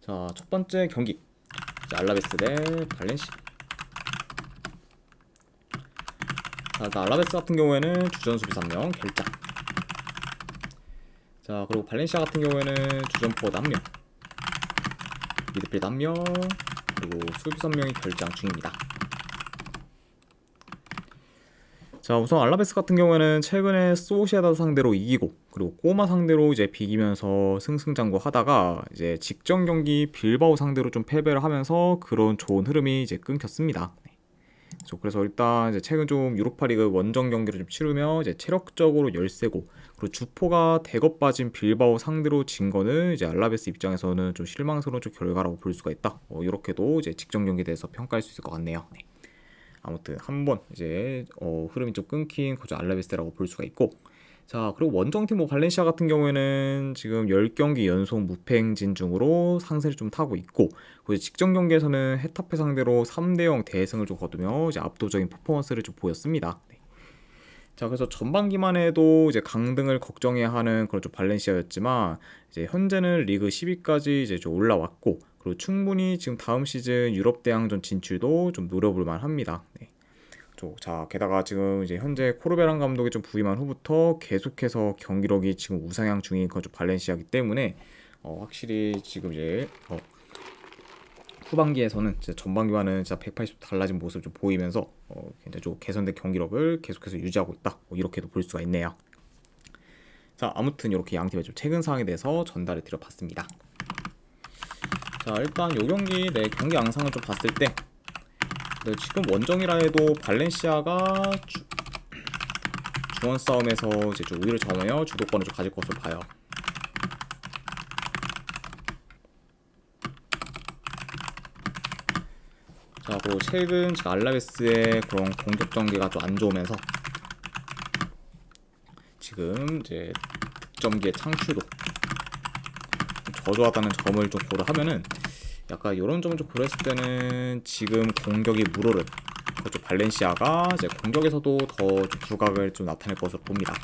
자, 첫 번째 경기. 자, 알라베스 대 발렌시아. 자, 일단 알라베스 같은 경우에는 주전 수비 3명 결장. 자, 그리고 발렌시아 같은 경우에는 주전 포워드 1명, 미드필드 1명, 그리고 수비 3명이 결장 중입니다. 자, 우선 알라베스 같은 경우에는 최근에 소시에다드 상대로 이기고, 그리고 꼬마 상대로 이제 비기면서 승승장구하다가 이제 직전 경기 빌바오 상대로 좀 패배를 하면서 그런 좋은 흐름이 이제 끊겼습니다. 그래서 일단 이제 최근 좀 유로파리그 원정 경기를 좀 치르며 이제 체력적으로 열세고, 그리고 주포가 대거 빠진 빌바오 상대로 진 거는 이제 알라베스 입장에서는 좀 실망스러운 좀 결과라고 볼 수가 있다. 이렇게도 이제 직전 경기에 대해서 평가할 수 있을 것 같네요. 네. 아무튼 한번 이제 흐름이 좀 끊긴 그저 알라베스라고 볼 수가 있고, 자, 그리고 원정팀 뭐 발렌시아 같은 경우에는 지금 10경기 연속 무패 행진 중으로 상세를 좀 타고 있고, 그리고 직전 경기에서는 헤타페 상대로 3대0 대승을 좀 거두며 이제 압도적인 퍼포먼스를 좀 보였습니다. 네. 자, 그래서 전반기만 해도 이제 강등을 걱정해야 하는 그런 좀 발렌시아였지만, 이제 현재는 리그 10위까지 이제 좀 올라왔고, 그리고 충분히 지금 다음 시즌 유럽 대항전 진출도 좀 노려볼 만합니다. 네. 자, 게다가 지금 이제 현재 코르베란 감독이 좀 부임한 후부터 계속해서 경기력이 지금 우상향 중인 그런 좀 발렌시아이기 때문에 확실히 지금 이제 후반기에서는 진짜 전반기와는 진짜 180도 달라진 모습을 좀 보이면서 굉장히 좀 개선된 경기력을 계속해서 유지하고 있다. 이렇게도 볼 수가 있네요. 자, 아무튼 이렇게 양 팀의 좀 최근 상황에 대해서 전달을 드려봤습니다. 자, 일단 요 경기 내 경기 양상을 좀 봤을 때, 네, 지금 원정이라 해도 발렌시아가 중원 싸움에서 이제 좀 우위를 점하여 주도권을 좀 가질 것으로 봐요. 자, 그리고 최근 알라베스의 그런 공격 전개가 좀 안 좋으면서 지금 이제 득점기의 창출도 저조하다는 점을 좀 고려하면은 약간 이런 점을 좀 고려했을 때는 지금 공격이 물오른 그렇죠, 발렌시아가 이제 공격에서도 더 좀 두각을 좀 나타낼 것으로 봅니다.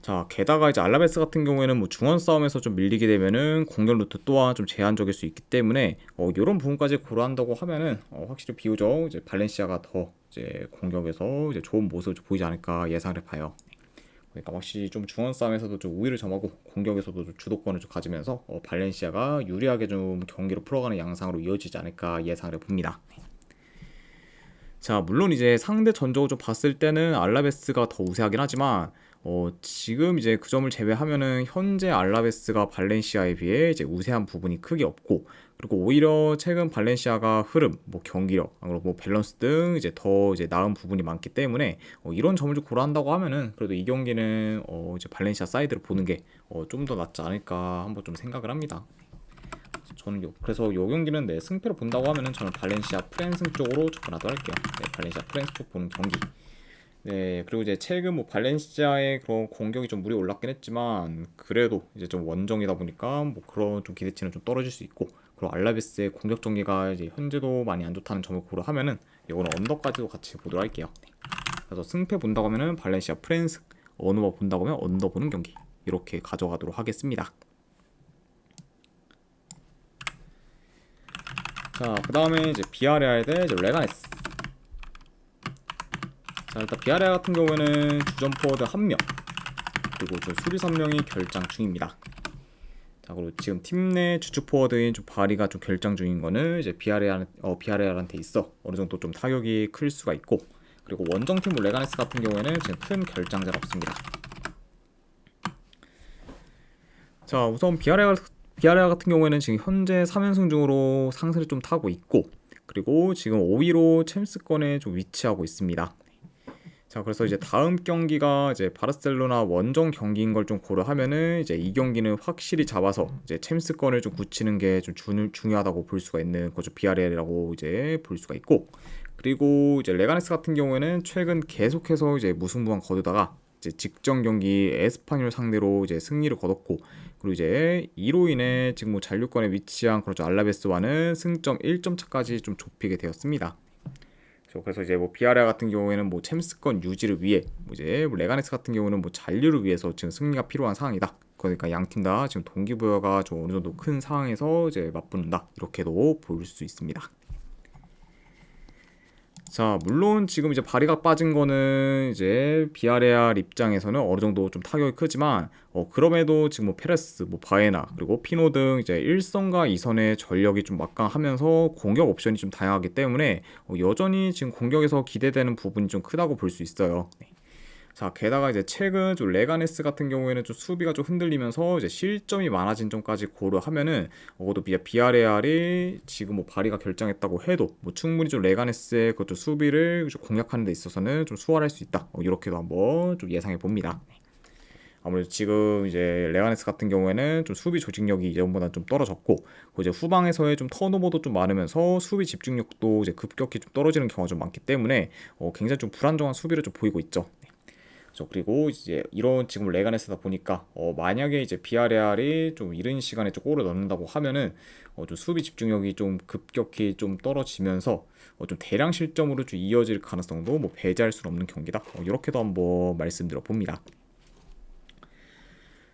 자, 게다가 이제 알라베스 같은 경우에는 뭐 중원 싸움에서 좀 밀리게 되면은 공격 루트 또한 좀 제한적일 수 있기 때문에 이런 부분까지 고려한다고 하면은 확실히 비교적 이제 발렌시아가 더 이제 공격에서 이제 좋은 모습을 좀 보이지 않을까 예상을 해봐요. 그러니까 확실히 좀 중원 싸움에서도 좀 우위를 점하고 공격에서도 좀 주도권을 좀 가지면서 발렌시아가 유리하게 좀 경기를 풀어가는 양상으로 이어지지 않을까 예상을 해봅니다. 자, 물론 이제 상대 전적을 좀 봤을 때는 알라베스가 더 우세하긴 하지만 지금 이제 그 점을 제외하면은 현재 알라베스가 발렌시아에 비해 이제 우세한 부분이 크게 없고, 그리고 오히려 최근 발렌시아가 흐름, 뭐 경기력, 그리고 뭐 밸런스 등 이제 더 이제 나은 부분이 많기 때문에 이런 점을 좀 고려한다고 하면은 그래도 이 경기는 이제 발렌시아 사이드를 보는 게 좀 더 낫지 않을까 한번 좀 생각을 합니다. 저는 그래서 요 경기는 내 승패를 본다고 하면은 저는 발렌시아 프랜스 쪽으로 접근하도록 할게요. 네, 발렌시아 프랜스 쪽 보는 경기. 네, 그리고 이제 최근 뭐 발렌시아의 그런 공격이 좀 물이 올랐긴 했지만 그래도 이제 좀 원정이다 보니까 뭐 그런 좀 기대치는 좀 떨어질 수 있고, 그리고 알라베스의 공격 전개가 이제 현재도 많이 안 좋다는 점을 고려하면은 이거는 언더까지도 같이 보도록 할게요. 네. 그래서 승패 본다고 하면은 발렌시아 프랜스, 언어 본다고 하면 언더 보는 경기 이렇게 가져가도록 하겠습니다. 자, 그 다음에 이제 비아레알 대 이제 레가네스. 자, 일단 비아레알 같은 경우에는 주전 포워드 1명, 그리고 저 수비 3명이 결장 중입니다. 자, 그리고 지금 팀 내 주축 포워드인 좀 바리가 좀 결장 중인 거는 이제 비아레알한테 있어 어느 정도 좀 타격이 클 수가 있고, 그리고 원정팀 레가네스 같은 경우에는 지금 큰 결장자가 없습니다. 자, 우선 비아레알 같은 경우에는 지금 현재 3연승 중으로 상세를 좀 타고 있고, 그리고 지금 5위로 챔스권에 좀 위치하고 있습니다. 자, 그래서 이제 다음 경기가 이제 바르셀로나 원정 경기인 걸 좀 고려하면은 이제 이 경기는 확실히 잡아서 이제 챔스권을 좀 굳히는 게 좀 중요하다고 볼 수가 있는 거죠. 비아레알이라고 이제 볼 수가 있고, 그리고 이제 레가네스 같은 경우에는 최근 계속해서 이제 무승부만 거두다가 이제 직전 경기 에스파뇰 상대로 이제 승리를 거뒀고, 그리고 이제 이로 인해 지금 뭐 잔류권에 위치한 그렇죠 알라베스와는 승점 1점 차까지 좀 좁히게 되었습니다. 그래서 이제 뭐 비아레알 같은 경우에는 뭐 챔스권 유지를 위해, 뭐 이제 레가네스 같은 경우는 뭐 잔류를 위해서 지금 승리가 필요한 상황이다. 그러니까 양 팀 다 지금 동기부여가 좀 어느 정도 큰 상황에서 이제 맞붙는다 이렇게도 볼 수 있습니다. 자, 물론 지금 이제 바리가 빠진 거는 이제 비아레알 입장에서는 어느 정도 좀 타격이 크지만 그럼에도 지금 뭐 페레스, 뭐 바에나 그리고 피노 등 이제 1선과 2선의 전력이 좀 막강하면서 공격 옵션이 좀 다양하기 때문에 여전히 지금 공격에서 기대되는 부분이 좀 크다고 볼 수 있어요. 네. 자, 게다가 이제 최근 좀 레가네스 같은 경우에는 좀 수비가 좀 흔들리면서 이제 실점이 많아진 점까지 고려하면은 그것도 비아레알이 지금 뭐 바리가 결정했다고 해도 뭐 충분히 좀 레가네스의 그것도 수비를 좀 공략하는 데 있어서는 좀 수월할 수 있다. 이렇게도 한번 좀 예상해 봅니다. 아무래도 지금 이제 레가네스 같은 경우에는 좀 수비 조직력이 이전보다 좀 떨어졌고 이제 후방에서의 좀 턴오버도 좀 많으면서 수비 집중력도 이제 급격히 좀 떨어지는 경우가 좀 많기 때문에 굉장히 좀 불안정한 수비를 좀 보이고 있죠. 그리고 이제 이런 지금 레가네스다 보니까 만약에 이제 비아레알이 좀 이른 시간에 좀 골을 넣는다고 하면은 좀 수비 집중력이 좀 급격히 좀 떨어지면서 좀 대량 실점으로 좀 이어질 가능성도 뭐 배제할 수는 없는 경기다. 이렇게도 한번 말씀드려 봅니다.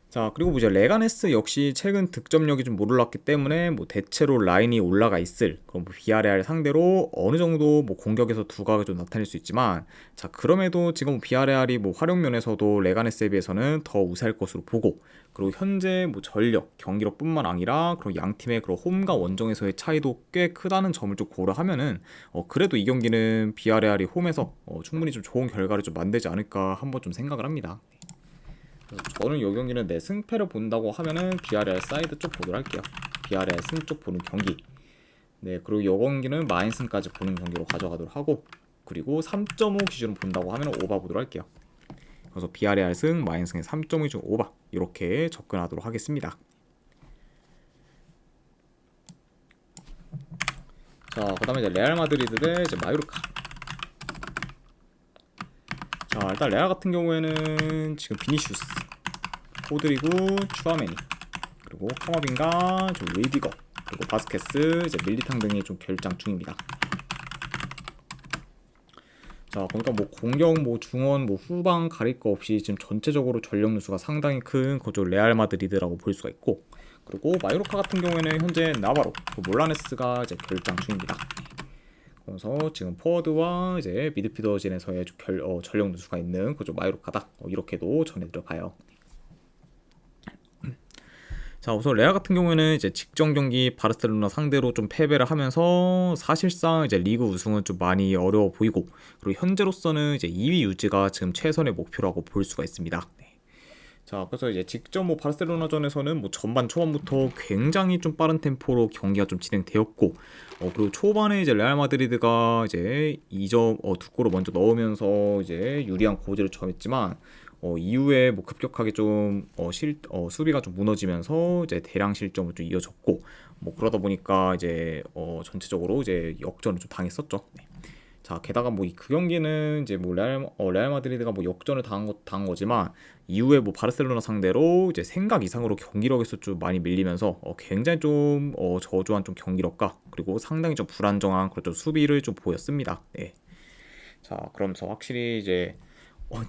자, 그리고 뭐 이제 레가네스 역시 최근 득점력이 좀 몰랐기 때문에 뭐 대체로 라인이 올라가 있을 그럼 뭐 비아레알 상대로 어느 정도 뭐 공격에서 두각을 좀 나타낼 수 있지만 자, 그럼에도 지금 뭐 비아레알이 뭐 활용 면에서도 레가네스에 비해서는 더 우세할 것으로 보고 그리고 현재 뭐 전력, 경기력뿐만 아니라 그리고 양 팀의 그런 홈과 원정에서의 차이도 꽤 크다는 점을 좀 고려하면은 그래도 이 경기는 비아레알이 홈에서 충분히 좀 좋은 결과를 좀 만들지 않을까 한번 좀 생각을 합니다. 저는 이 경기는 내 승패를 본다고 하면은 비아레알 사이드 쪽 보도록 할게요. 비아레알 승 쪽 보는 경기. 네, 그리고 이 경기는 마인승까지 보는 경기로 가져가도록 하고 그리고 3.5 기준으로 본다고 하면 오바 보도록 할게요. 그래서 비아레알 승, 마인승의 3.5 중 오바 이렇게 접근하도록 하겠습니다. 자, 그다음에 이제 레알 마드리드 대 이제 마요르카. 자, 일단 레알 같은 경우에는 지금 비니슈스, 호드리구, 추아메니, 그리고 카마빈가, 좀 웨이비거, 그리고 바스케스, 이제 밀리탕 등이 좀 결장 중입니다. 자, 그러니까 뭐 공격, 뭐 중원, 뭐 후방 가릴 거 없이 지금 전체적으로 전력 누수가 상당히 큰 거죠 레알 마드리드라고 볼 수가 있고, 그리고 마요르카 같은 경우에는 현재 나바로, 몰라네스가 이제 결장 중입니다. 그래서 지금 포워드와 이제 미드필더진에서의 전력 누수가 있는 그죠 마요르카다. 이렇게도 전해드려 봐요. 자, 우선 레알 같은 경우에는 이제 직전 경기 바르셀로나 상대로 좀 패배를 하면서 사실상 이제 리그 우승은 좀 많이 어려워 보이고 그리고 현재로서는 이제 2위 유지가 지금 최선의 목표라고 볼 수가 있습니다. 자, 그래서 이제 직접 뭐 바르셀로나전에서는 뭐 전반 초반부터 굉장히 좀 빠른 템포로 경기가 좀 진행되었고 그리고 초반에 이제 레알 마드리드가 이제 2점 2골을 먼저 넣으면서 이제 유리한 고지를 점했지만 이후에 뭐 급격하게 좀 수비가 좀 무너지면서 이제 대량 실점을 좀 이어졌고 뭐 그러다 보니까 이제 전체적으로 이제 역전을 좀 당했었죠. 네. 자, 게다가 뭐 그 경기는 이제 뭐 레알 마드리드가 뭐 역전을 당한 거지만 이후에 뭐 바르셀로나 상대로 이제 생각 이상으로 경기력에서 좀 많이 밀리면서 굉장히 좀 저조한 좀 경기력과 그리고 상당히 좀 불안정한 그런 좀 수비를 좀 보였습니다. 네. 자, 그러면서 확실히 이제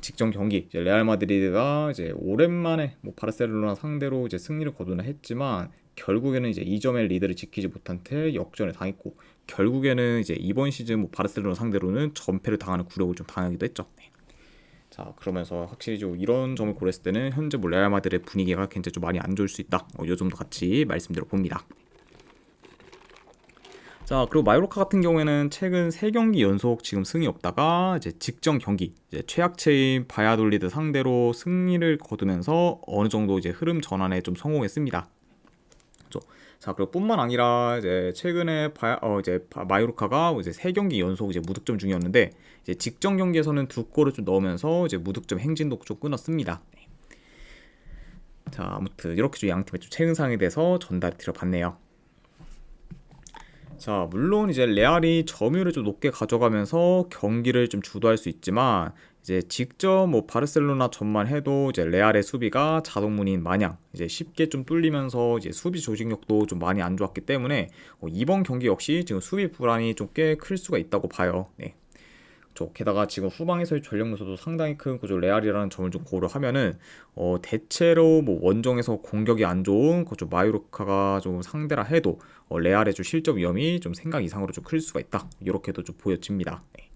직전 경기 이제 레알 마드리드가 이제 오랜만에 뭐 바르셀로나 상대로 이제 승리를 거두나 했지만 결국에는 이제 2점의 리드를 지키지 못한 채 역전을 당했고 결국에는 이제 이번 시즌 뭐 바르셀로나 상대로는 전패를 당하는 굴욕을 좀 당하기도 했죠. 네. 자, 그러면서 확실히 좀 이런 점을 고렸을 때는 현재 뭐 레알 마드리드의 분위기가 굉장히 좀 많이 안 좋을 수 있다. 요 정도 같이 말씀드려 봅니다. 자, 그리고 마요르카 같은 경우에는 최근 3경기 연속 지금 승이 없다가 이제 직전 경기 이제 최약체인 바야돌리드 상대로 승리를 거두면서 어느 정도 이제 흐름 전환에 좀 성공했습니다. 자, 그리고 뿐만 아니라 이제 최근에 마요르카가 이제 3경기 연속 이제 무득점 중이었는데 이제 직전 경기에서는 2골을 좀 넣으면서 이제 무득점 행진도 좀 끊었습니다. 네. 자, 아무튼 이렇게 좀 양 팀의 좀 최근 상황에 대해서 전달 드려봤네요. 자, 물론 이제 레알이 점유율을 좀 높게 가져가면서 경기를 좀 주도할 수 있지만 이제 직접 뭐 바르셀로나 전만 해도 이제 레알의 수비가 자동문인 마냥 이제 쉽게 좀 뚫리면서 이제 수비 조직력도 좀 많이 안 좋았기 때문에 이번 경기 역시 지금 수비 불안이 좀 꽤 클 수가 있다고 봐요. 네. 게다가 지금 후방에서의 전력 요소도 상당히 큰 레알이라는 점을 좀 고려하면은 대체로 뭐 원정에서 공격이 안 좋은 마요르카가 좀 상대라 해도 레알의 좀 실점 위험이 좀 생각 이상으로 좀 클 수가 있다. 이렇게도 좀 보여집니다. 네.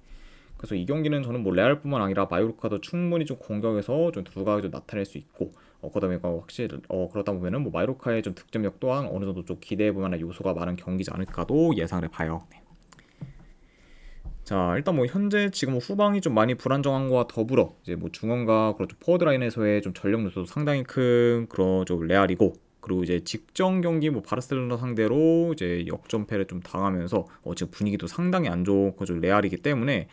그래서 이 경기는 저는 뭐 레알뿐만 아니라 마요르카도 충분히 좀 공격에서 좀 두각을 좀 나타낼 수 있고 그다음에 확실히 그러다 보면은 뭐 마요르카의 좀 득점력 또한 어느 정도 좀 기대해 볼 만한 요소가 많은 경기지 않을까도 예상을 해봐요. 네. 자, 일단 뭐 현재 지금 후방이 좀 많이 불안정한 거와 더불어 이제 뭐 중원과 그런 좀 포워드 라인에서의 좀 전력 요소도 상당히 큰 그런 좀 레알이고, 그리고 이제 직전 경기 뭐 바르셀로나 상대로 이제 역전패를 좀 당하면서 지금 분위기도 상당히 안 좋은 그좀 레알이기 때문에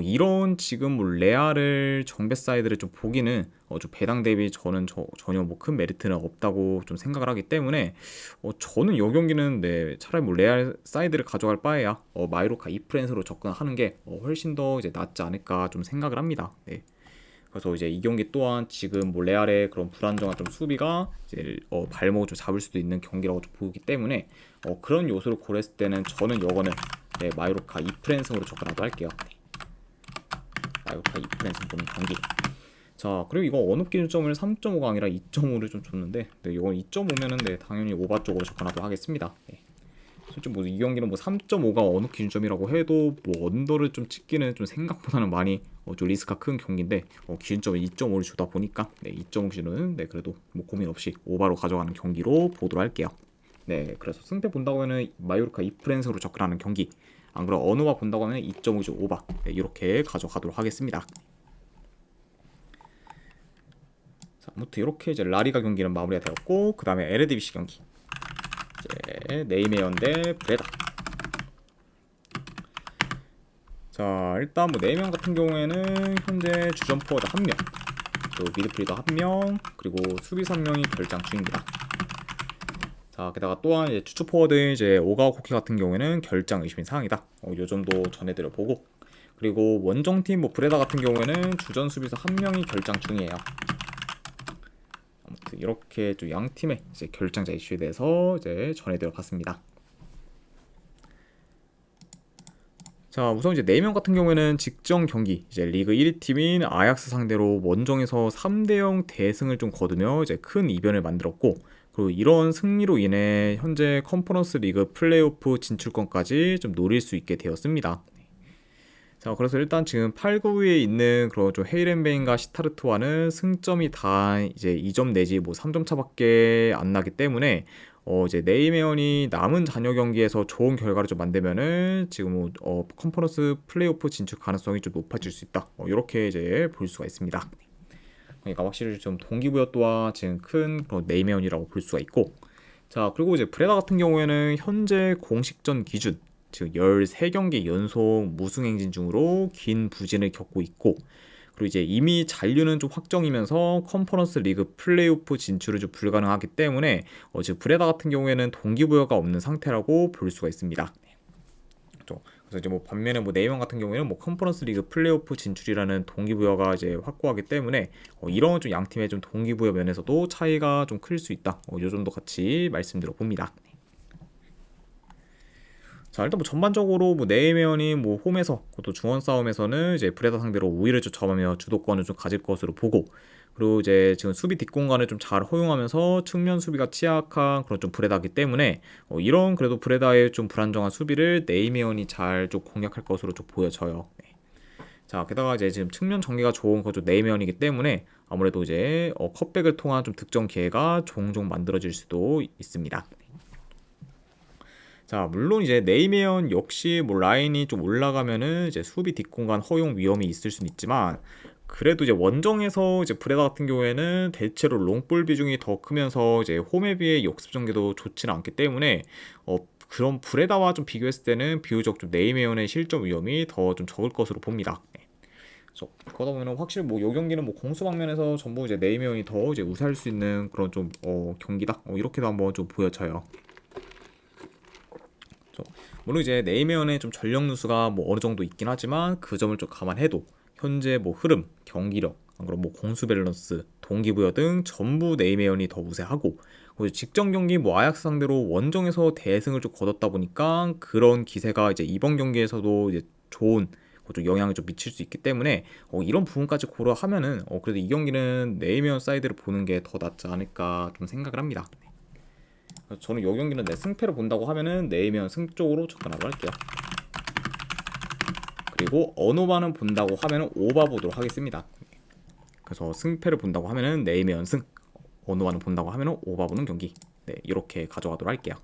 이런 지금 뭐 레알을 정배 사이드를 좀 보기는 좀 배당 대비 저는 전혀 뭐 큰 메리트는 없다고 좀 생각을 하기 때문에 저는 이 경기는 네, 차라리 뭐 레알 사이드를 가져갈 바에야 마이로카 이프렌스로 접근하는 게 훨씬 더 이제 낫지 않을까 좀 생각을 합니다. 네. 그래서 이제 이 경기 또한 지금 뭐 레알의 그런 불안정한 좀 수비가 이제 발목을 좀 잡을 수도 있는 경기라고 좀 보기 때문에 그런 요소를 고려했을 때는 저는 요거는 네, 마요르카 2프랜승으로 접근하도록 할게요. 네. 마요르카 2프랜승 보는 경기. 자, 그리고 이거 언업 기준점을 3.5가 아니라 2.5를 좀 줬는데 네, 이건 2.5면은 네, 당연히 오바 쪽으로 접근하도록 하겠습니다. 네. 솔직히 뭐 이 경기는 뭐 3.5가 어느 기준점이라고 해도 뭐 언더를 좀 찍기는 좀 생각보다는 많이 좀 리스크가 큰 경기인데 기준점을 2.5를 주다 보니까 네, 2.5 기준은 네, 그래도 뭐 고민 없이 오바로 가져가는 경기로 보도록 할게요. 네, 그래서 승패 본다고 하면 마요르카 2프랜스로 접근하는 경기, 안 그럼 언어와 본다고 하면 2.5죠 오바, 네, 이렇게 가져가도록 하겠습니다. 자, 아무튼 이렇게 이제 라리가 경기는 마무리가 되었고, 그 다음에 에르디비시 경기 이제 네이메어 대 브레다. 자, 일단 뭐 네이명 같은 경우에는 현재 주전 포워드 1명, 또 미드필더 1명, 그리고 수비 3명이 결장 중입니다. 자, 게다가 또한 이제 추측 포워드 이제 오가와 코키 같은 경우에는 결장 의심인 사항이다. 요 정도 전해드려 보고, 그리고 원정팀 뭐 브레다 같은 경우에는 주전 수비수 1명이 결장 중이에요. 아무튼 이렇게 좀 양 팀의 이제 결장자 이슈에 대해서 이제 전해드려 봤습니다. 자, 우선 이제 4명 같은 경우에는 직전 경기 이제 리그 1위 팀인 아약스 상대로 원정에서 3대0 대승을 좀 거두며 이제 큰 이변을 만들었고, 그리고 이런 승리로 인해 현재 컨퍼런스 리그 플레이오프 진출권까지 좀 노릴 수 있게 되었습니다. 자, 그래서 일단 지금 8, 9위에 있는 그런 좀 헤이렌베인과 시타르트와는 승점이 다 이제 2점 내지 뭐 3점 차밖에 안 나기 때문에 이제 네이메언이 남은 잔여 경기에서 좋은 결과를 좀 만들면은 지금 컨퍼런스 플레이오프 진출 가능성이 좀 높아질 수 있다. 이렇게 이제 볼 수가 있습니다. 그러니까 확실히 좀 동기부여 또한 지금 큰 네이메언이라고 볼 수가 있고, 자, 그리고 이제 브레다 같은 경우에는 현재 공식전 기준 즉 13경기 연속 무승 행진 중으로 긴 부진을 겪고 있고, 그리고 이제 이미 잔류는 좀 확정이면서 컨퍼런스 리그 플레이오프 진출은 좀 불가능하기 때문에 지금 브레다 같은 경우에는 동기부여가 없는 상태라고 볼 수가 있습니다. 그렇죠. 그래서 이제 뭐 반면에 뭐 네이명 같은 경우에는 뭐 컨퍼런스 리그 플레이오프 진출이라는 동기부여가 이제 확고하기 때문에 이런 좀 양 팀의 좀 동기부여 면에서도 차이가 좀 클 수 있다. 요 정도 같이 말씀드려 봅니다. 자, 일단 뭐 전반적으로 뭐 네이메언이 뭐 홈에서 또 중원 싸움에서는 이제 브레다 상대로 우위를 좀 점하며 주도권을 좀 가질 것으로 보고, 그리고 이제 지금 수비 뒷공간을 좀 잘 허용하면서 측면 수비가 취약한 그런 좀 브레다기 때문에 이런 그래도 브레다의 좀 불안정한 수비를 네이메언이 잘 좀 공략할 것으로 좀 보여져요. 네. 자, 게다가 이제 지금 측면 전개가 좋은 거죠 네이메언이기 때문에 아무래도 이제 컷백을 통한 좀 득점 기회가 종종 만들어질 수도 있습니다. 자, 물론 이제 네이메언 역시 뭐 라인이 좀 올라가면은 이제 수비 뒷공간 허용 위험이 있을 수는 있지만, 그래도 이제 원정에서 이제 브레다 같은 경우에는 대체로 롱볼 비중이 더 크면서 이제 홈에 비해 역습 전개도 좋지는 않기 때문에 그런 브레다와 좀 비교했을 때는 비교적 좀 네이메언의 실점 위험이 더 좀 적을 것으로 봅니다. 네. 그래서 그러다 보면 확실히 뭐 요 경기는 뭐 공수 방면에서 전부 이제 네이메언이 더 이제 우세할 수 있는 그런 좀 경기다. 이렇게도 한번 좀 보여져요. 물론 이제 네이메언의 좀 전력 누수가 뭐 어느 정도 있긴 하지만 그 점을 좀 감안해도 현재 뭐 흐름, 경기력, 그리고 뭐 공수 밸런스, 동기부여 등 전부 네이메언이 더 우세하고, 그리고 직전 경기 뭐 아약스 상대로 원정에서 대승을 좀 거뒀다 보니까 그런 기세가 이제 이번 경기에서도 이제 좋은 좀 영향을 좀 미칠 수 있기 때문에 이런 부분까지 고려하면은 그래도 이 경기는 네이미언 사이드를 보는 게 더 낫지 않을까 좀 생각을 합니다. 그래서 저는 이 경기는 승패를 본다고 하면은 네이미언 승 쪽으로 접근하도록 할게요. 그리고 언어반은 본다고 하면은 오바 보도록 하겠습니다. 그래서 승패를 본다고 하면은 네이미언 승, 언어반은 본다고 하면은 오바 보는 경기. 네, 이렇게 가져가도록 할게요.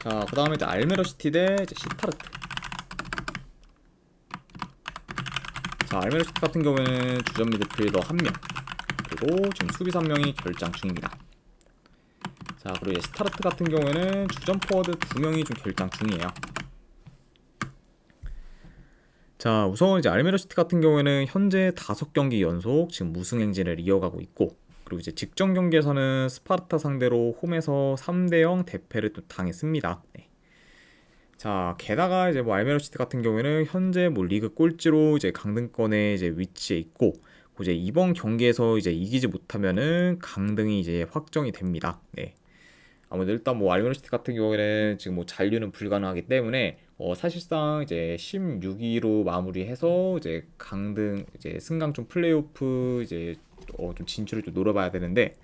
자, 그 다음에 이제 알메로 시티 대 이제 시타르트. 자, 알메로 시티 같은 경우에는 주전 미드필더 1명, 그리고 지금 수비 3명이 결장 중입니다. 자, 그리고 이제 시타르트 같은 경우에는 주전 포워드 2명이 좀 결장 중이에요. 자, 우선 이제 알메로 시티 같은 경우에는 현재 5경기 연속 지금 무승 행진을 이어가고 있고, 그리고 이제 직전 경기에서는 스파르타 상대로 홈에서 3대0 대패를 또 당했습니다. 네. 자, 게다가 이제 알메로 시티 같은 경우에는 현재 리그 꼴찌로 이제 강등권에 이제 위치해 있고, 이제 이번 경기에서 이제 이기지 못하면은 강등이 이제 확정이 됩니다. 네. 아무래도 일단 알메로 시티 같은 경우에는 지금 잔류는 불가능하기 때문에 사실상 이제 16위로 마무리해서 이제 강등 이제 승강 좀 플레이오프 이제 좀 진출을 좀 노려봐야 되는데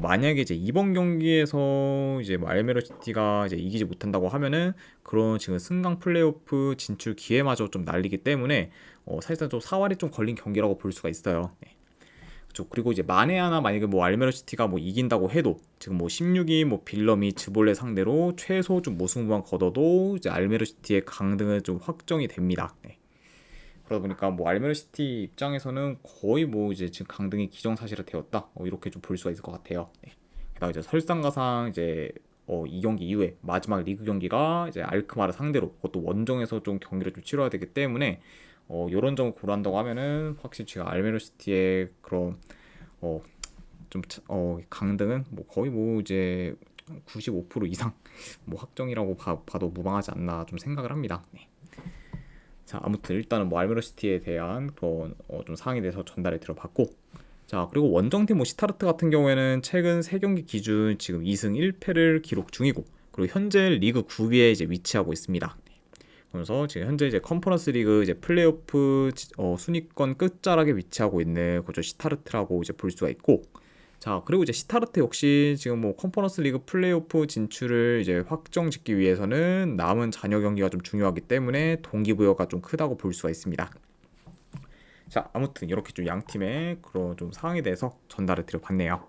만약에 이제 이번 경기에서 이제 알메로 시티가 이제 이기지 못한다고 하면은 그런 지금 승강 플레이오프 진출 기회마저 좀 날리기 때문에 사실상 좀 사활이 좀 걸린 경기라고 볼 수가 있어요. 네. 그렇죠. 그리고 이제 만에 하나 만약에 알메로 시티가 이긴다고 해도 지금 16위 빌럼이 즈볼레 상대로 최소 좀 무승부만 거둬도 이제 알메로 시티의 강등은 좀 확정이 됩니다. 네. 그러다 보니까 알메로 시티 입장에서는 거의 이제 지금 강등이 기정사실화 되었다. 이렇게 좀 볼 수가 있을 것 같아요. 네. 게다가 이제 설상가상 이제 이 경기 이후에 마지막 리그 경기가 이제 알크마르 상대로 그것도 원정에서 좀 경기를 좀 치러야 되기 때문에 이런 점을 고려한다고 하면은 확실히 지금 알메로 시티의 그런 좀 강등은 거의 이제 95% 이상 확정이라고 봐도 무방하지 않나 좀 생각을 합니다. 네. 자, 아무튼 일단은 알메로 시티에 대한 그런 좀 상황에 대해서 전달을 드려봤고, 자, 그리고 원정팀 시타르트 같은 경우에는 최근 3경기 기준 지금 2승 1패를 기록 중이고, 그리고 현재 리그 9위에 이제 위치하고 있습니다. 그래서 지금 현재 이제 컨퍼런스 리그 이제 플레이오프 순위권 끝자락에 위치하고 있는 그죠 시타르트라고 이제 볼 수가 있고, 자, 그리고 이제 시타르트 역시 지금 컨퍼런스 리그 플레이오프 진출을 이제 확정짓기 위해서는 남은 잔여 경기가 좀 중요하기 때문에 동기부여가 좀 크다고 볼 수가 있습니다. 자, 아무튼 이렇게 좀 양 팀의 그런 좀 상황에 대해서 전달을 드려봤네요.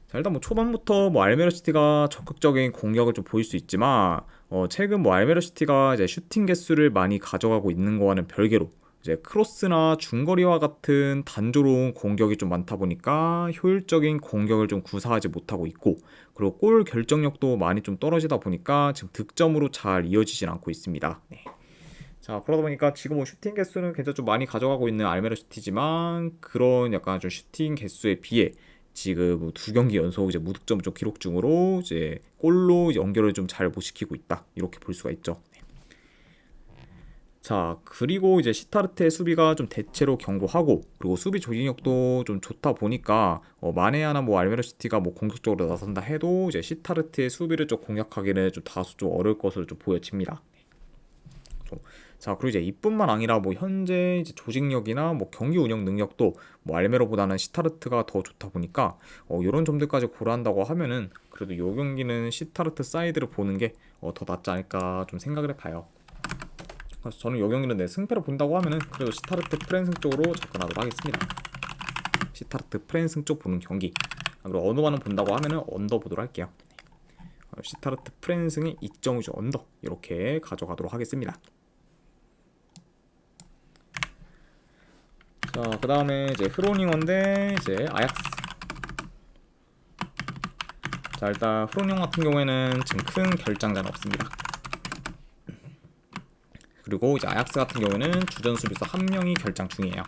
자, 일단 초반부터 알메로 시티가 적극적인 공격을 좀 보일 수 있지만 최근 알메로 시티가 이제 슈팅 개수를 많이 가져가고 있는 거와는 별개로 이제 크로스나 중거리와 같은 단조로운 공격이 좀 많다 보니까 효율적인 공격을 좀 구사하지 못하고 있고, 그리고 골 결정력도 많이 좀 떨어지다 보니까 지금 득점으로 잘 이어지진 않고 있습니다. 네. 자, 그러다 보니까 지금 슈팅 개수는 굉장히 좀 많이 가져가고 있는 알메로 시티지만 그런 약간 좀 슈팅 개수에 비해 지금 2경기 연속 이제 무득점 좀 기록 중으로 이제 골로 연결을 좀 잘 못 시키고 있다, 이렇게 볼 수가 있죠. 네. 자, 그리고 이제 시타르트의 수비가 좀 대체로 견고하고, 그리고 수비 조직력도 좀 좋다 보니까 만에 하나 알메로 시티가 공격적으로 나선다 해도 이제 시타르트의 수비를 좀 공략하기는 좀 다소 좀 어려울 것으로 좀 보여집니다. 자, 그리고 이제 이뿐만 아니라 현재 이제 조직력이나 경기 운영 능력도 알메로보다는 시타르트가 더 좋다 보니까 이런 점들까지 고려한다고 하면은 그래도 이 경기는 시타르트 사이드를 보는 게 더 낫지 않을까 좀 생각을 해봐요. 그래서 저는 이 경기는 승패를 본다고 하면은 그래도 시타르트 프랜승 쪽으로 접근하도록 하겠습니다. 시타르트 프랜승 쪽 보는 경기. 그리고 언어만은 본다고 하면은 언더 보도록 할게요. 시타르트 프랜승이 2.5주 언더 이렇게 가져가도록 하겠습니다. 자, 그 다음에 이제 프로닝원 대 이제 아약스. 자, 일단 프로닝원 같은 경우에는 지금 큰 결장자는 없습니다. 그리고 이제 아약스 같은 경우에는 주전 수비수 1명이 결장 중이에요.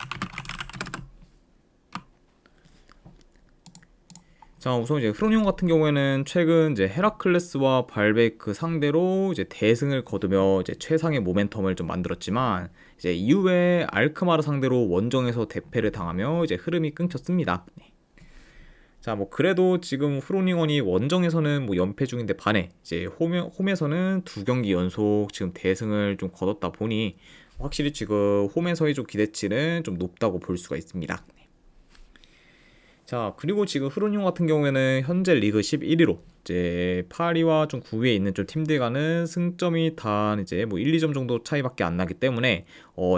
자, 우선 이제 프로닝원 같은 경우에는 최근 이제 헤라클레스와 발베이크 상대로 이제 대승을 거두며 이제 최상의 모멘텀을 좀 만들었지만 이제 이후에 알크마르 상대로 원정에서 대패를 당하며 이제 흐름이 끊겼습니다. 네. 자, 뭐 그래도 지금 후로닝원이 원정에서는 뭐 연패 중인데 반해 이제 홈에서는 두 경기 연속 지금 대승을 좀 거뒀다 보니 확실히 지금 홈에서의 좀 기대치는 좀 높다고 볼 수가 있습니다. 자, 그리고 지금 흐르닝 같은 경우에는 현재 리그 11위로 이제 8위와 좀 9위에 있는 좀 팀들과는 승점이 단 이제 뭐 1, 2점 정도 차이밖에 안 나기 때문에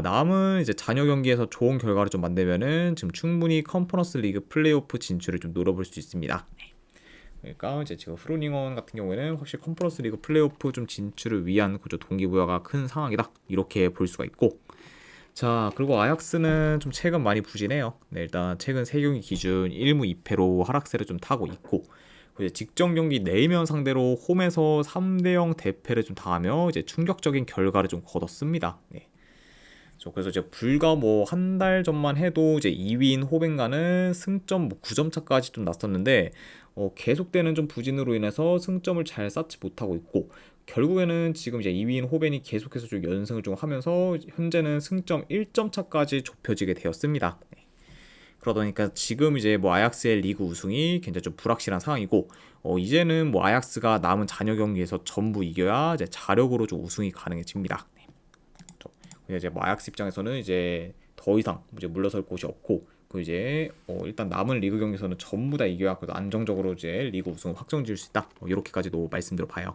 남은 이제 잔여 경기에서 좋은 결과를 좀 만들면은 지금 충분히 컨퍼런스 리그 플레이오프 진출을 좀 노려볼 수 있습니다. 그러니까 이제 지금 프로닝원 같은 경우에는 확실히 컨퍼런스 리그 플레이오프 좀 진출을 위한 그저 동기부여가 큰 상황이다 이렇게 볼 수가 있고, 자, 그리고 아약스는 좀 최근 많이 부진해요. 네, 일단 최근 3경기 기준 1무 2패로 하락세를 좀 타고 있고, 이제 직전 경기 네이면 상대로 홈에서 3대0 대패를 좀 당하며 이제 충격적인 결과를 좀 거뒀습니다. 네. 그래서 이제 불과 뭐 한 달 전만 해도 이제 2위인 호벤과는 승점 뭐 9점 차까지 좀 났었는데 계속되는 좀 부진으로 인해서 승점을 잘 쌓지 못하고 있고, 결국에는 지금 이제 2위인 호벤이 계속해서 좀 연승을 좀 하면서 현재는 승점 1점 차까지 좁혀지게 되었습니다. 네. 그러다 보니까 지금 이제 뭐 아약스의 리그 우승이 굉장히 좀 불확실한 상황이고, 이제는 뭐 아약스가 남은 잔여 경기에서 전부 이겨야 이제 자력으로 좀 우승이 가능해집니다. 이제 뭐 아약스 입장에서는 이제 더 이상 이제 물러설 곳이 없고, 그 이제 일단 남은 리그 경기에서는 전부 다 이겨야 그래도 안정적으로 이제 리그 우승을 확정지을 수 있다. 이렇게까지도 말씀드려 봐요.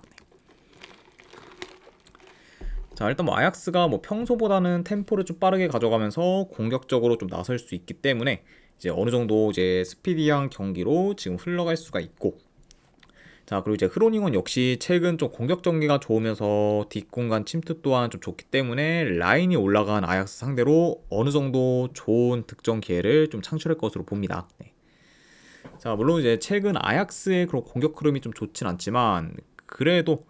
자, 일단 뭐 아약스가 뭐 평소보다는 템포를 좀 빠르게 가져가면서 공격적으로 좀 나설 수 있기 때문에 이제 어느 정도 이제 스피디한 경기로 지금 흘러갈 수가 있고, 자, 그리고 이제 흐로닝은 역시 최근 좀 공격 전개가 좋으면서 뒷공간 침투 또한 좀 좋기 때문에 라인이 올라간 아약스 상대로 어느 정도 좋은 득점 기회를 좀 창출할 것으로 봅니다. 네. 자, 물론 이제 최근 아약스의 그런 공격 흐름이 좀 좋진 않지만 그래도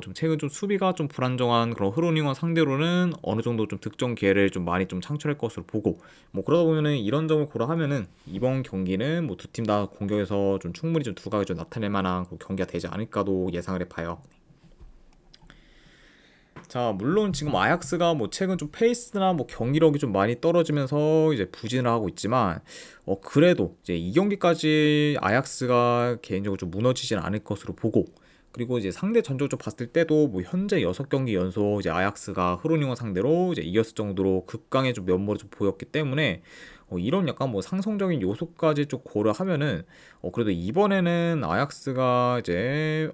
좀 최근 좀 수비가 좀 불안정한 그런 흐로닝원 상대로는 어느 정도 좀 득점 기회를 좀 많이 좀 창출할 것으로 보고, 뭐 그러다 보면은 이런 점을 고려하면은 이번 경기는 뭐 두 팀 다 공격에서 좀 충분히 좀 두각을 좀 나타낼 만한 그런 경기가 되지 않을까도 예상을 해봐요. 자, 물론 지금 아약스가 뭐 최근 좀 페이스나 뭐 경기력이 좀 많이 떨어지면서 이제 부진을 하고 있지만 그래도 이제 이 경기까지 아약스가 개인적으로 좀 무너지진 않을 것으로 보고, 그리고 이제 상대 전적을 좀 봤을 때도 뭐 현재 6경기 연속 이제 아약스가 흐로닝원 상대로 이제 이겼을 정도로 극강의 좀 면모를 좀 보였기 때문에 이런 약간 뭐 상성적인 요소까지 좀 고려하면은 그래도 이번에는 아약스가 이제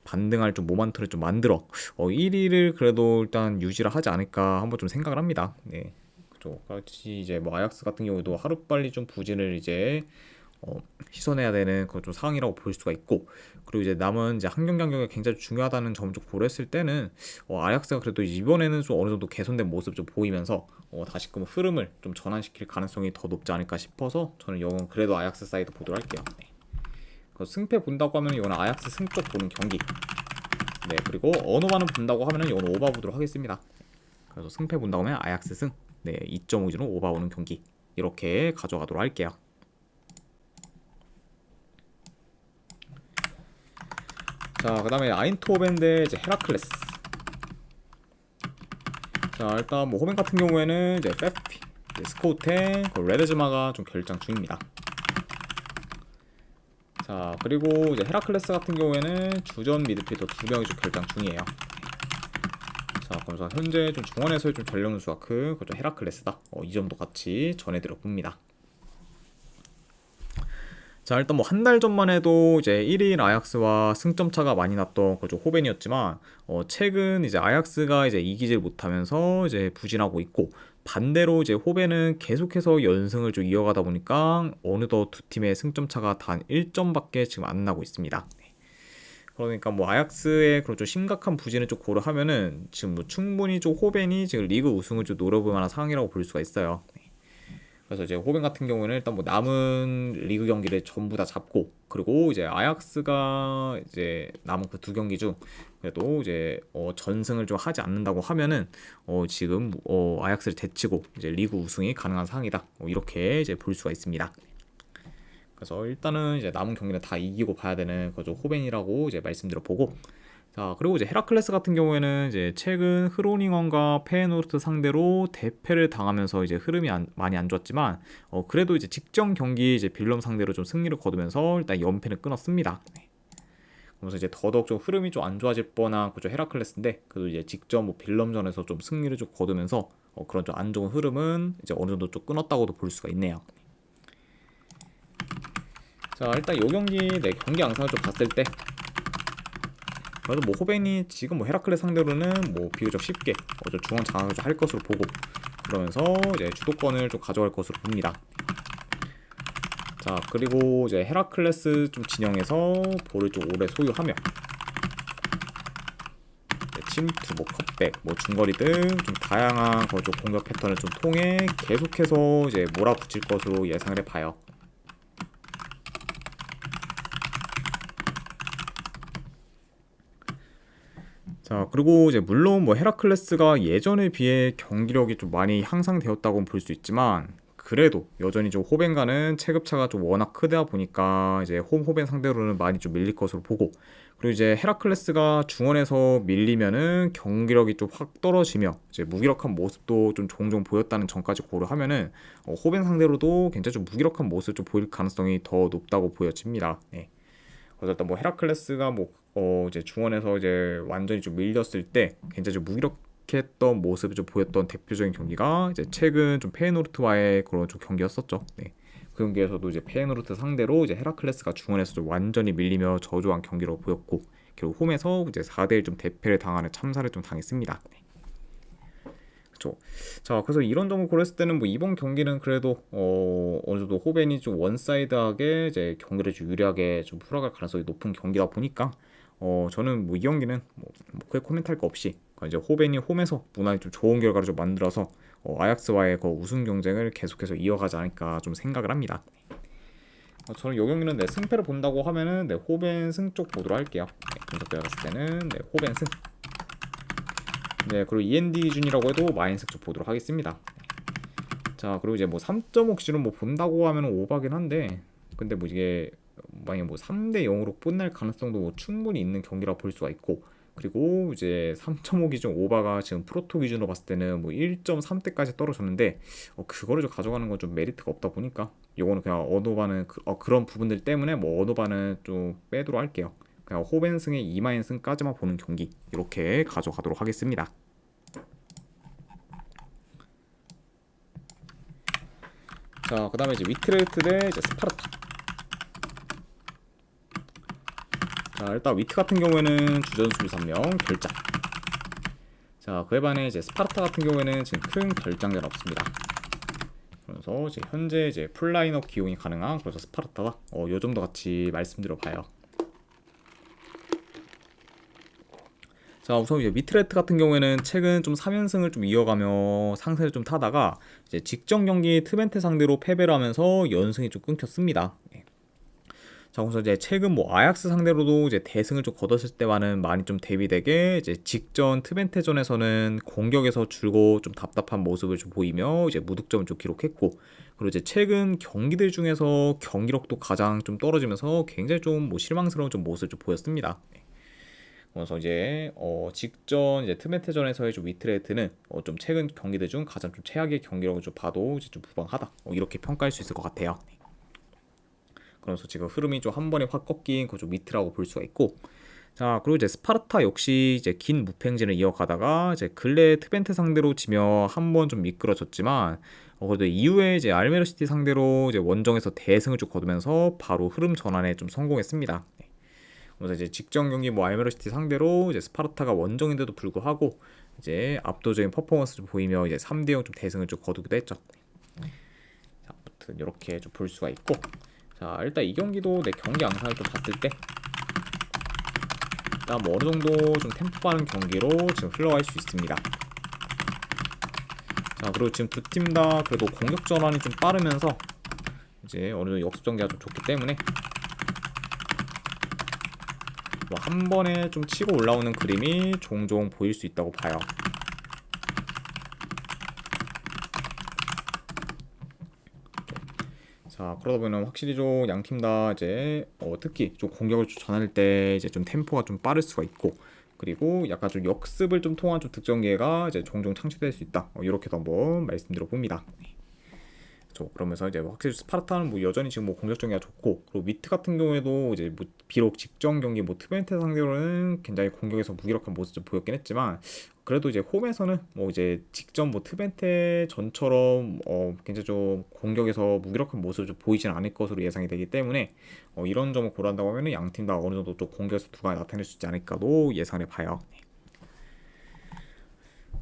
반등할 좀 모멘텀을 좀 만들어 1위를 그래도 일단 유지를 하지 않을까 한번 좀 생각을 합니다. 네. 그죠. 같이 이제 뭐 아약스 같은 경우도 하루빨리 좀 부진을 이제 씻어내야 되는 그런 좀 상황이라고 볼 수가 있고, 그리고 이제 남은 이제 한 경기 한 경기가 굉장히 중요하다는 점을 좀 고려했을 때는 아약스가 그래도 이번에는 좀 어느 정도 개선된 모습 좀 보이면서 다시금 흐름을 좀 전환시킬 가능성이 더 높지 않을까 싶어서 저는 이건 그래도 아약스 사이드 보도록 할게요. 네. 승패 본다고 하면 이거는 아약스 승쪽 보는 경기. 네, 그리고 언어반을 본다고 하면은 이거는 오바 보도록 하겠습니다. 그래서 승패 본다고 하면 아약스 승. 네, 2.5 기준 오바 오는 경기. 이렇게 가져가도록 할게요. 자, 그 다음에 아인토벤 대 이제 헤라클레스. 자, 일단 뭐 호벤 같은 경우에는 이제 페피, 스코우텐, 레드즈마가 좀 결장 중입니다. 자, 그리고 이제 헤라클레스 같은 경우에는 주전 미드필더 2명이 좀 결장 중이에요. 자, 그래서 현재 좀 중원에서의 좀 전력 누수가 큰 그죠 헤라클레스다. 이 점도 같이 전해드려 봅니다. 자, 일단 뭐 한 달 전만 해도 이제 1위인 아약스와 승점 차가 많이 났던 그죠 호벤이었지만 최근 이제 아약스가 이제 이기질 못하면서 이제 부진하고 있고, 반대로 이제 호벤은 계속해서 연승을 좀 이어가다 보니까 어느덧 두 팀의 승점 차가 단 1점밖에 지금 안 나고 있습니다. 그러니까 뭐 아약스의 그런 좀 심각한 부진을 좀 고려하면은 지금 뭐 충분히 좀 호벤이 지금 리그 우승을 좀 노려볼 만한 상황이라고 볼 수가 있어요. 그래서 이제 호벤 같은 경우에는 일단 뭐 남은 리그 경기를 전부 다 잡고, 그리고 이제 아약스가 이제 남은 그 두 경기 중 그래도 이제 전승을 좀 하지 않는다고 하면은 지금 아약스를 제치고 이제 리그 우승이 가능한 상황이다. 이렇게 이제 볼 수가 있습니다. 그래서 일단은 이제 남은 경기는 다 이기고 봐야 되는 거죠 호벤이라고 이제 말씀드려 보고, 자, 그리고 이제 헤라클레스 같은 경우에는 이제 최근 흐로닝원과 페에노르트 상대로 대패를 당하면서 이제 흐름이 많이 안 좋았지만 그래도 이제 직전 경기 이제 빌럼 상대로 좀 승리를 거두면서 일단 연패는 끊었습니다. 네. 그래서 이제 더더욱 좀 흐름이 좀 안 좋아질 뻔한 그저 헤라클레스인데 그래도 이제 직전 뭐 빌럼전에서 좀 승리를 좀 거두면서 그런 좀 안 좋은 흐름은 이제 어느 정도 좀 끊었다고도 볼 수가 있네요. 자, 일단 요 경기 경기 양상을 좀 봤을 때 그래도 뭐 호벤이 지금 뭐 헤라클레스 상대로는 뭐 비교적 쉽게 좀 중앙 장악을 좀 할 것으로 보고 그러면서 이제 주도권을 좀 가져갈 것으로 봅니다. 자, 그리고 이제 헤라클레스 좀 진영에서 볼을 좀 오래 소유하며 침투, 뭐 컷백, 뭐 중거리 등 좀 다양한 좀 공격 패턴을 좀 통해 계속해서 이제 몰아붙일 것으로 예상을 해봐요. 자, 그리고 이제 물론 뭐 헤라클레스가 예전에 비해 경기력이 좀 많이 향상되었다고 볼 수 있지만 그래도 여전히 좀 호벤과는 체급차가 좀 워낙 크다 보니까 이제 호벤 상대로는 많이 좀 밀릴 것으로 보고 그리고 이제 헤라클레스가 중원에서 밀리면은 경기력이 좀 확 떨어지며 이제 무기력한 모습도 좀 종종 보였다는 점까지 고려하면은 호벤 상대로도 굉장히 좀 무기력한 모습을 좀 보일 가능성이 더 높다고 보여집니다. 네. 그래서 일단 뭐 헤라클레스가 뭐 이제 중원에서 이제 완전히 좀 밀렸을 때 굉장히 좀 무기력했던 모습을 좀 보였던 대표적인 경기가 이제 최근 좀 페에노르트와의 그런 좀 경기였었죠. 네. 그 경기에서도 이제 페에노르트 상대로 이제 헤라클레스가 중원에서 좀 완전히 밀리며 저조한 경기로 보였고 결국 홈에서 이제 4대1 좀 대패를 당하는 참사를 좀 당했습니다. 네. 그렇죠. 자, 그래서 이런 점을 고렸을 때는 뭐 이번 경기는 그래도 어느 정도 호벤이 좀 원사이드하게 이제 경기를 좀 유리하게 좀 풀어갈 가능성이 높은 경기다 보니까 저는 뭐 이 경기는 뭐 크게 코멘트할 거 없이 이제 호벤이 홈에서 무난히 좀 좋은 결과를 좀 만들어서 아약스와의 그 우승 경쟁을 계속해서 이어가지 않을까 좀 생각을 합니다. 저는 이 경기는 승패를 본다고 하면은 호벤 승 쪽 보도록 할게요. 분석대가 봤을 때는 호벤 승. 네, 그리고 END 기준이라고 해도 마인스 쪽 보도록 하겠습니다. 자, 그리고 이제 뭐 3.5 기준은 뭐 본다고 하면 오바긴 한데, 근데 뭐 이게 만약 뭐 3대 0으로 끝날 가능성도 뭐 충분히 있는 경기라 볼 수가 있고, 그리고 이제 3.5 기준 오바가 지금 프로토 기준으로 봤을 때는 뭐 1.3대까지 떨어졌는데, 그거를 좀 가져가는 건 좀 메리트가 없다 보니까, 요거는 그냥 언어바는 그런 부분들 때문에 뭐 언어바는 좀 빼도록 할게요. 그냥 호벤승의 2마인승까지만 보는 경기 이렇게 가져가도록 하겠습니다. 자, 그 다음에 이제 위트레트 대 이제 스파르타. 자, 일단 위트 같은 경우에는 주전 수비 3명 결장. 자, 그에 반해 이제 스파르타 같은 경우에는 지금 큰 결장전 없습니다. 그래서 이제 현재 이제 풀라인업 기용이 가능한 그래서 스파르타다. 요 정도 같이 말씀드려봐요. 자, 우선 이제 미트레트 같은 경우에는 최근 좀 3연승을 좀 이어가며 상세를 좀 타다가 이제 직전 경기 트벤테 상대로 패배를 하면서 연승이 좀 끊겼습니다. 네. 자, 그래서 이제 최근 뭐 아약스 상대로도 이제 대승을 좀 거뒀을 때와는 많이 좀 대비되게 이제 직전 트벤테전에서는 공격에서 줄고 좀 답답한 모습을 좀 보이며 이제 무득점을 좀 기록했고 그리고 이제 최근 경기들 중에서 경기력도 가장 좀 떨어지면서 굉장히 좀 뭐 실망스러운 좀 모습을 좀 보였습니다. 네. 그래서 이제 직전 이제 트벤테전에서의 좀 위트레트는 좀 최근 경기들 중 가장 좀 최악의 경기력을 좀 봐도 이제 좀 무방하다 이렇게 평가할 수 있을 것 같아요. 그래서 지금 흐름이 좀 한 번에 확 꺾인 그 좀 위트라고 볼 수가 있고 자 그리고 이제 스파르타 역시 이제 긴 무팽진을 이어가다가 이제 근래 트벤테 상대로 지며 한 번 좀 미끄러졌지만 그래도 이후에 이제 알메르시티 상대로 이제 원정에서 대승을 쭉 거두면서 바로 흐름 전환에 좀 성공했습니다. 그래서 이제 직전 경기 뭐 알메르시티 상대로 이제 스파르타가 원정인데도 불구하고 이제 압도적인 퍼포먼스를 보이며 이제 3대 0 좀 대승을 좀 거두기도 했죠. 자, 아무튼 이렇게 좀 볼 수가 있고 자 일단 이 경기도 내 경기 양상을 좀 봤을 때 일단 뭐 어느 정도 좀 템포 빠른 경기로 지금 흘러갈 수 있습니다. 자 그리고 지금 두 팀 다 그래도 공격 전환이 좀 빠르면서 이제 어느 정도 역습 전개가 좀 좋기 때문에 뭐 한 번에 좀 치고 올라오는 그림이 종종 보일 수 있다고 봐요. 자 그러다 보면 확실히 좀 양 팀 다 이제 특히 좀 공격을 전환할 때 이제 좀 템포가 좀 빠를 수가 있고 그리고 약간 좀 역습을 좀 통한 좀 득점 기회가 이제 종종 창출될 수 있다. 이렇게도 한번 말씀드려 봅니다. 그러면서 이제 확실히 스파르타는 뭐 여전히 지금 뭐 공격 전개가 좋고, 그리고 위트 같은 경우에도 이제 뭐 비록 직전 경기 뭐 트벤트 상대로는 굉장히 공격에서 무기력한 모습 좀 보였긴 했지만, 그래도 이제 홈에서는 뭐 이제 직전 뭐 트벤테 전처럼 굉장히 좀 공격에서 무기력한 모습을 좀 보이지는 않을 것으로 예상이 되기 때문에 이런 점을 고려한다고 하면은 양 팀 다 어느 정도 좀 공격에서 두각이 나타낼 수 있지 않을까도 예상해 봐요.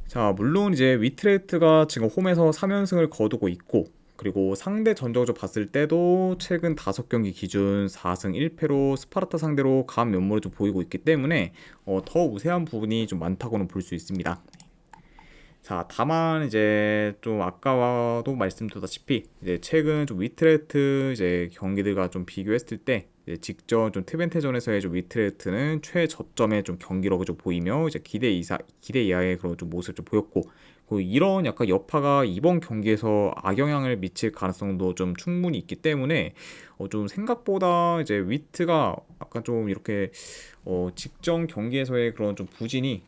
자, 물론 이제 위트레트가 지금 홈에서 3연승을 거두고 있고, 그리고 상대 전적으로 봤을 때도 최근 5경기 기준 4승 1패로 스파르타 상대로 강한 면모를 좀 보이고 있기 때문에 더 우세한 부분이 좀 많다고는 볼 수 있습니다. 자, 다만 이제 좀 아까도 말씀드렸다시피 이제 최근 좀 위트레트 이제 경기들과 좀 비교했을 때 이제 직전 좀 트벤테전에서의 좀 위트레트는 최저점의 좀 경기력을 좀 보이며 이제 기대 이하의 그런 좀 모습을 좀 보였고, 그리고 이런 약간 여파가 이번 경기에서 악영향을 미칠 가능성도 좀 충분히 있기 때문에 좀 생각보다 이제 위트가 약간 좀 이렇게 직전 경기에서의 그런 좀 부진이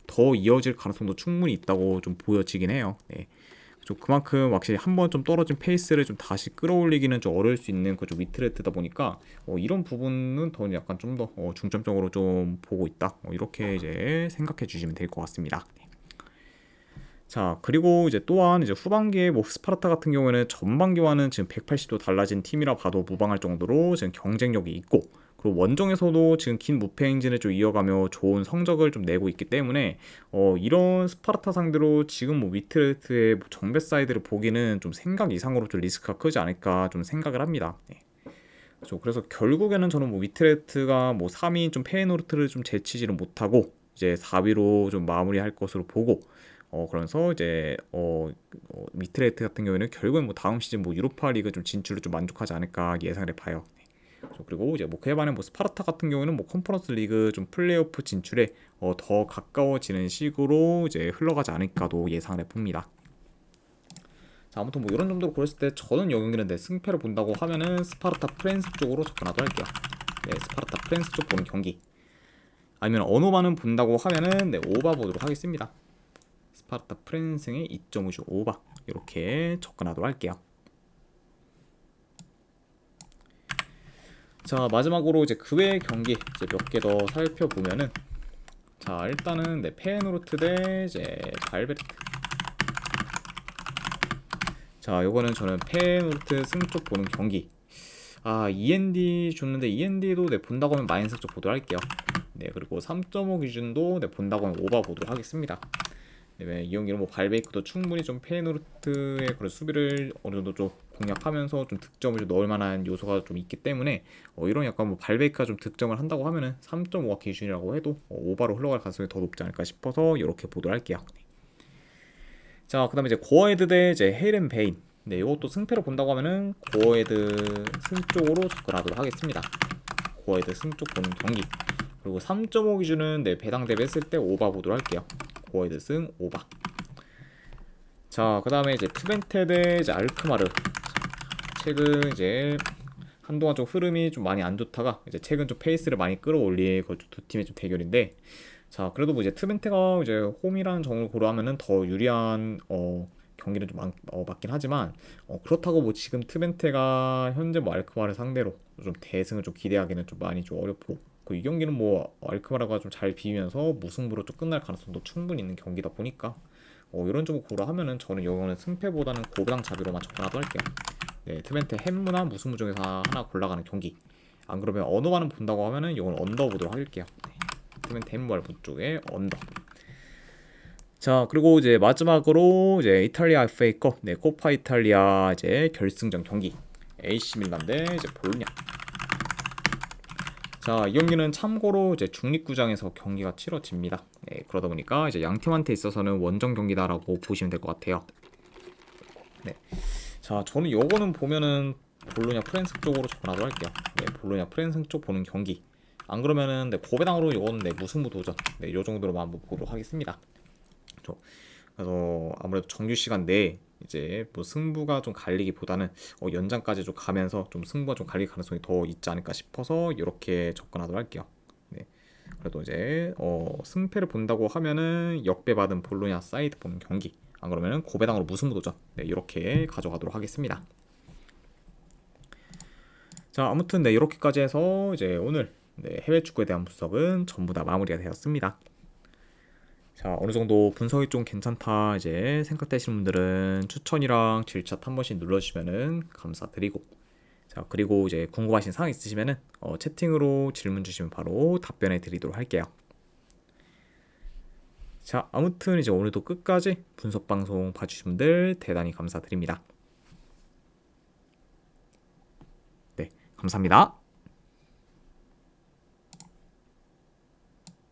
더 이어질 가능성도 충분히 있다고 좀 보여지긴 해요. 네. 좀 그만큼 확실히 한번 좀 떨어진 페이스를 좀 다시 끌어올리기는 좀 어려울 수 있는 그 좀 위트레트다 보니까 이런 부분은 더 약간 좀 더 중점적으로 좀 보고 있다. 이렇게 이제 생각해 주시면 될 것 같습니다. 네. 자, 그리고 이제 또한 이제 후반기에 뭐 스파르타 같은 경우에는 전반기와는 지금 180도 달라진 팀이라 봐도 무방할 정도로 지금 경쟁력이 있고, 그리고 원정에서도 지금 긴 무패 행진을 좀 이어가며 좋은 성적을 좀 내고 있기 때문에 이런 스파르타 상대로 지금 뭐 위트레트의 뭐 정배 사이드를 보기는 좀 생각 이상으로 좀 리스크가 크지 않을까 좀 생각을 합니다. 네. 그래서 결국에는 저는 뭐 위트레트가 뭐 3위인 좀 페이노르트를 좀 제치지는 못하고 이제 4위로 좀 마무리할 것으로 보고, 그러면서 이제 위트레트 같은 경우에는 결국엔 뭐 다음 시즌 뭐 유로파 리그 좀 진출을 좀 만족하지 않을까 예상을 해봐요. 그리고 이제 뭐 그에 반해 뭐 스파르타 같은 경우에는 뭐 컨퍼런스 리그 좀 플레이오프 진출에 더 가까워지는 식으로 이제 흘러가지 않을까도 예상을 해봅니다. 자, 아무튼 뭐 이런 점도로 고렸을 때 저는 이 경기는 승패를 본다고 하면은 스파르타 프렌스 쪽으로 접근하도록 할게요. 네, 스파르타 프렌스 쪽 보는 경기. 아니면 언어반은 본다고 하면은 오바 보도록 하겠습니다. 스파르타 프렌스의 2.5주 오바 이렇게 접근하도록 할게요. 자, 마지막으로 이제 그 외의 경기 이제 몇 개 더 살펴보면은, 자, 일단은 페에노르트 대 이제 발베르트. 자, 요거는 저는 페에노르트 승쪽 보는 경기. END 줬는데 END도 본다고 하면 마이너스 쪽 보도록 할게요. 네, 그리고 3.5 기준도 본다고 하면 오바 보도록 하겠습니다. 네, 이 경기는 뭐 발베이크도 충분히 좀 페에노르트의 그런 수비를 어느 정도 좀 공략하면서 좀 득점을 좀 넣을 만한 요소가 좀 있기 때문에 이런 약간 뭐 발베이크가 좀 득점을 한다고 하면은 3.5가 기준이라고 해도 오바로 흘러갈 가능성이 더 높지 않을까 싶어서 이렇게 보도를 할게요. 자, 그다음에 이제 고어헤드 대 이제 헤이렌 베인. 네, 이것도 승패로 본다고 하면은 고어헤드 승 쪽으로 접근하도록 하겠습니다. 고어헤드 승 쪽 보는 경기. 그리고 3.5 기준은 배당 대비했을 때 오바 보도록 할게요. 고어헤드 승 오바. 자, 그 다음에 이제 투벤테 대 이제 알크마르. 최근 이제 한동안 좀 흐름이 좀 많이 안 좋다가 이제 최근 좀 페이스를 많이 끌어올릴 두 팀의 좀 대결인데, 자, 그래도 뭐 이제 투벤테가 이제 홈이라는 점을 고려하면은 더 유리한 경기는 좀 맞긴 하지만 그렇다고 뭐 지금 투벤테가 현재 뭐 알크마르 상대로 좀 대승을 좀 기대하기는 좀 많이 좀 어렵고, 이 경기는 뭐 알크마르가 좀 잘 비비면서 무승부로 좀 끝날 가능성도 충분히 있는 경기다 보니까 이런 점을 고려하면은 저는 이거는 승패보다는 고배당 자비로만 접근하도록 할게요. 네, 투벤테 햄무나 무승부 중에서 하나 골라가는 경기. 안 그러면 언어만은 본다고 하면은 이건 언더 보도록 할게요. 네, 투벤테 햄무 알부 쪽에 언더. 자, 그리고 이제 마지막으로 이제 이탈리아 FA컵, 네, 코파 이탈리아 이제 결승전 경기. AC 밀란 대 이제 볼로냐. 자, 이 경기는 참고로 이제 중립구장에서 경기가 치러집니다. 네, 그러다 보니까 이제 양 팀한테 있어서는 원정 경기다라고 보시면 될 것 같아요. 네, 자, 저는 요거는 보면은 볼로냐 프렌스 쪽으로 접근하도록 할게요. 네, 볼로냐 프렌스 쪽 보는 경기. 안 그러면은 고배당으로 요건 무승부 도전. 네, 요 정도로만 한번 보도록 하겠습니다. 그래서 아무래도 정규 시간 내에 이제 뭐 승부가 좀 갈리기보다는 연장까지 좀 가면서 좀 승부가 좀 갈릴 가능성이 더 있지 않을까 싶어서 이렇게 접근하도록 할게요. 네. 그래도 이제 승패를 본다고 하면은 역배받은 볼로냐 사이드 보는 경기, 안 그러면은 고배당으로 무승부도전, 네, 이렇게 가져가도록 하겠습니다. 자, 아무튼 네, 이렇게까지 해서 이제 오늘 네, 해외 축구에 대한 분석은 전부 다 마무리가 되었습니다. 자, 어느 정도 분석이 좀 괜찮다 이제 생각되시는 분들은 추천이랑 질차 한 번씩 눌러주시면은 감사드리고, 자, 그리고 이제 궁금하신 사항 있으시면은 채팅으로 질문 주시면 바로 답변해 드리도록 할게요. 자, 아무튼 이제 오늘도 끝까지 분석 방송 봐주신 분들 대단히 감사드립니다. 네, 감사합니다.